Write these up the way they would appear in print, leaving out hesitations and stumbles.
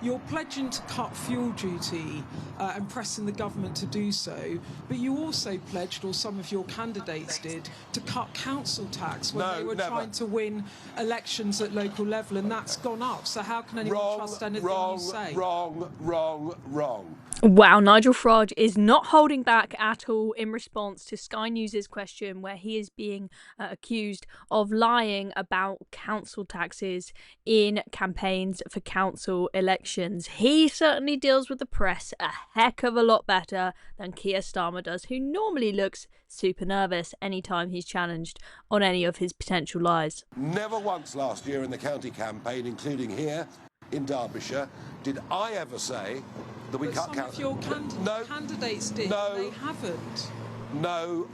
you're pledging to cut fuel duty and pressing the government to do so, but you also pledged, or some of your candidates did, to cut council tax when they were trying to win elections at local level, and that's gone up. So how can anyone trust anything you say? Wrong. Wow, Nigel Farage is not holding back at all in response to Sky News' question, where he is being accused of lying about council taxes in campaigns for council elections. He certainly deals with the press a heck of a lot better than Keir Starmer does, who normally looks super nervous anytime he's challenged on any of his potential lies. Never once last year in the county campaign, including here in Derbyshire, did I ever say that we cut council. Some of your candidates did. No. They haven't. No.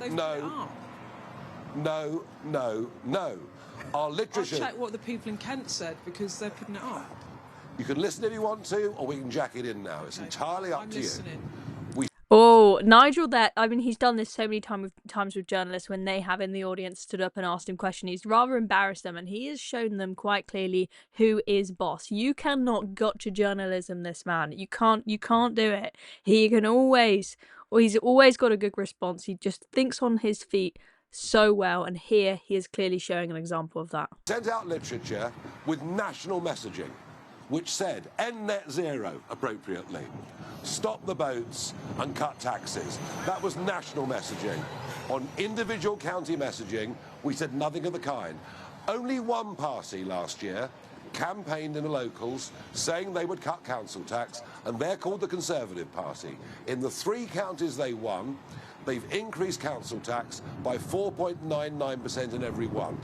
Our literature. I'll check what the people in Kent said, because they're putting it up. You can listen if you want to, or we can jack it in now. It's entirely up to listening. you. Oh, Nigel, he's done this so many times with journalists when they have in the audience stood up and asked him questions. He's rather embarrassed them, and he has shown them quite clearly who is boss. You cannot gotcha journalism this man. You can't do it. He's always got a good response. He just thinks on his feet so well, and here he is clearly showing an example of that. Sent out literature with national messaging, which said end net zero appropriately, stop the boats and cut taxes. That was national messaging. On individual county messaging, we said nothing of the kind. Only one party last year campaigned in the locals saying they would cut council tax, and they're called the Conservative Party. In the 3 counties they won, they've increased council tax by 4.99% in every one.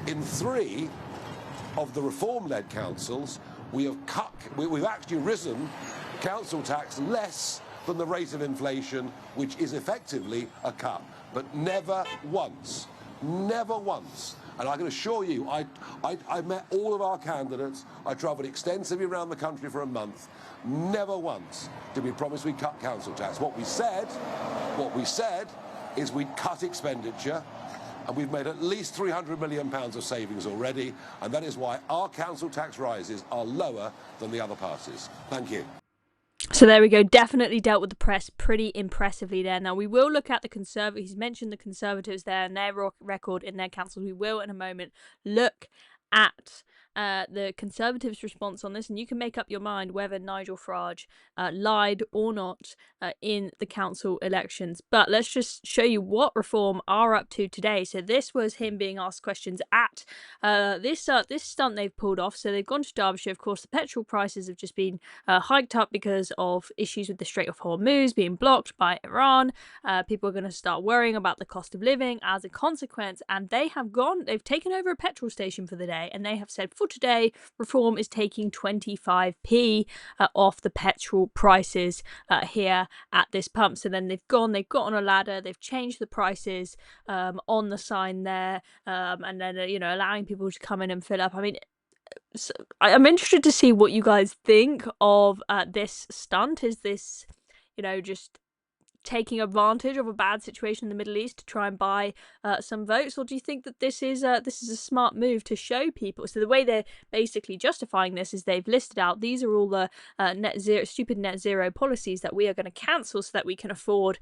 In 3 of the reform-led councils, we've actually risen council tax less than the rate of inflation, which is effectively a cut, but never once. And I can assure you, I met all of our candidates. I travelled extensively around the country for a month. Never once did we promise we'd cut council tax. What we said is we'd cut expenditure, and we've made at least £300 million of savings already, and that is why our council tax rises are lower than the other parties. Thank you. So there we go. Definitely dealt with the press pretty impressively there. Now, we will look at the Conservatives. He's mentioned the Conservatives there and their record in their councils. We will, in a moment, look at the Conservatives' response on this, and you can make up your mind whether Nigel Farage lied or not in the council elections. But let's just show you what Reform are up to today. So this was him being asked questions at this stunt they've pulled off. So they've gone to Derbyshire. Of course, the petrol prices have just been hiked up because of issues with the Strait of Hormuz being blocked by Iran. People are going to start worrying about the cost of living as a consequence, and they've taken over a petrol station for the day, and they have said, for today, Reform is taking 25p off the petrol prices here at this pump. So then they've got on a ladder, they've changed the prices on the sign there, and then allowing people to come in and fill up. I mean, I'm interested to see what you guys think of this stunt. Is this, just taking advantage of a bad situation in the Middle East to try and buy some votes, or do you think that this is a smart move to show people? So the way they're basically justifying this is they've listed out these are all the stupid net zero policies that we are going to cancel so that we can afford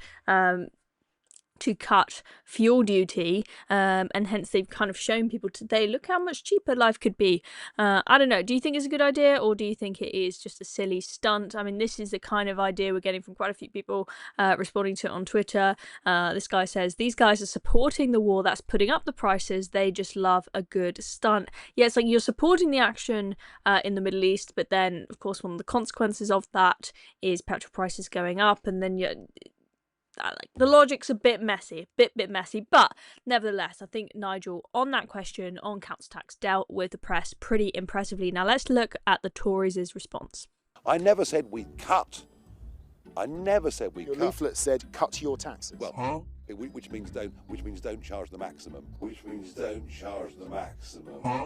to cut fuel duty, and hence they've kind of shown people today, look how much cheaper life could be. I don't know, do you think it's a good idea, or do you think it is just a silly stunt? I mean, this is the kind of idea we're getting from quite a few people responding to it on Twitter. This guy says, these guys are supporting the war that's putting up the prices, they just love a good stunt. Yeah, it's like you're supporting the action in the Middle East, but then of course one of the consequences of that is petrol prices going up, and then the logic's a bit messy, but nevertheless, I think Nigel, on that question on council tax, dealt with the press pretty impressively. Now let's look at the Tories' response. I never said we cut. I never said we cut. Your leaflet said cut your taxes. Well, which means don't charge the maximum.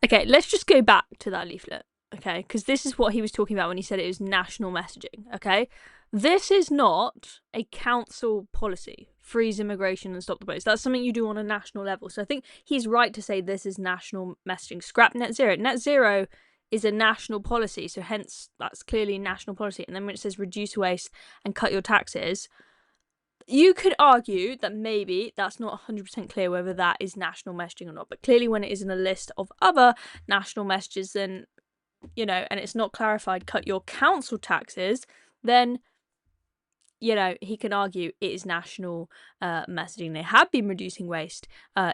Okay, let's just go back to that leaflet. Okay, because this is what he was talking about when he said it was national messaging. Okay, this is not a council policy. Freeze immigration and stop the boats. That's something you do on a national level. So I think he's right to say this is national messaging. Scrap net zero. Net zero is a national policy, so hence that's clearly national policy. And then when it says reduce waste and cut your taxes, you could argue that maybe that's not 100% clear whether that is national messaging or not. But clearly when it is in a list of other national messages, then, you know, and it's not clarified, cut your council taxes, then, you know, he can argue it is national messaging. They have been reducing waste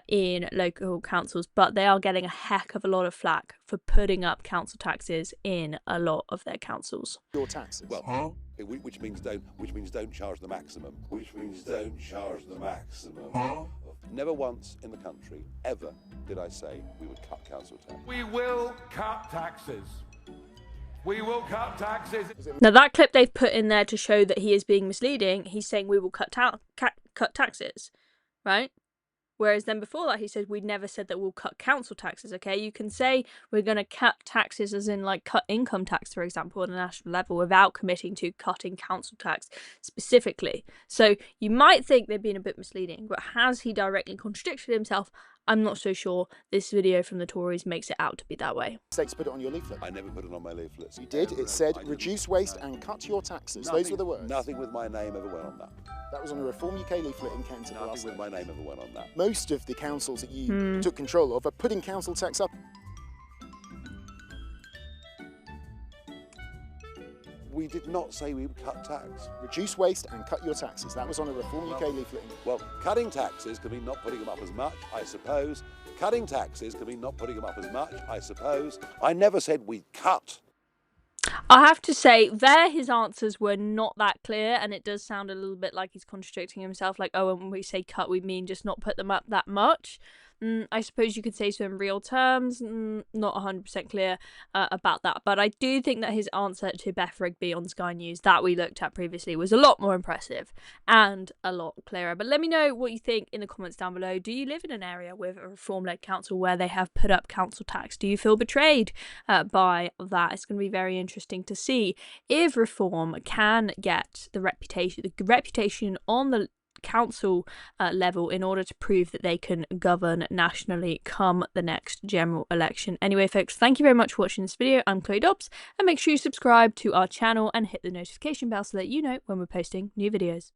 in local councils, but they are getting a heck of a lot of flack for putting up council taxes in a lot of their councils. Your taxes. Well, which means don't charge the maximum. Which means don't charge the maximum. Never once in the country, ever, did I say we would cut council tax. We will cut taxes. We will cut taxes. Now that clip they've put in there to show that he is being misleading, he's saying we will cut taxes, right? Whereas then before that he said we never said that we'll cut council taxes, okay? You can say we're going to cut taxes as in like cut income tax, for example, at a national level without committing to cutting council tax specifically. So you might think they've been a bit misleading, but has he directly contradicted himself? I'm not so sure. This video from the Tories makes it out to be that way. States put it on your leaflet. I never put it on my leaflets. You did. It said reduce waste and cut your taxes. Those were the words. Nothing with my name ever went on that. That was on a Reform UK leaflet in Kent. Nothing with my name ever went on that. Most of the councils that you took control of are putting council tax up. We did not say we would cut tax. Reduce waste and cut your taxes. That was on a Reform UK leaflet. Well, cutting taxes can mean not putting them up as much, I suppose. Cutting taxes can mean not putting them up as much, I suppose. I never said we'd cut. I have to say, there his answers were not that clear, and it does sound a little bit like he's contradicting himself, like, oh, when we say cut, we mean just not put them up that much. I suppose you could say so in real terms, not 100% clear about that, but I do think that his answer to Beth Rigby on Sky News that we looked at previously was a lot more impressive and a lot clearer. But let me know what you think in the comments down below. Do you live in an area with a Reform-led council where they have put up council tax? Do you feel betrayed by that? It's going to be very interesting to see if Reform can get the reputation on the council level in order to prove that they can govern nationally come the next general election. Anyway, folks, thank you very much for watching this video. I'm Chloe Dobbs, and make sure you subscribe to our channel and hit the notification bell so that you know when we're posting new videos.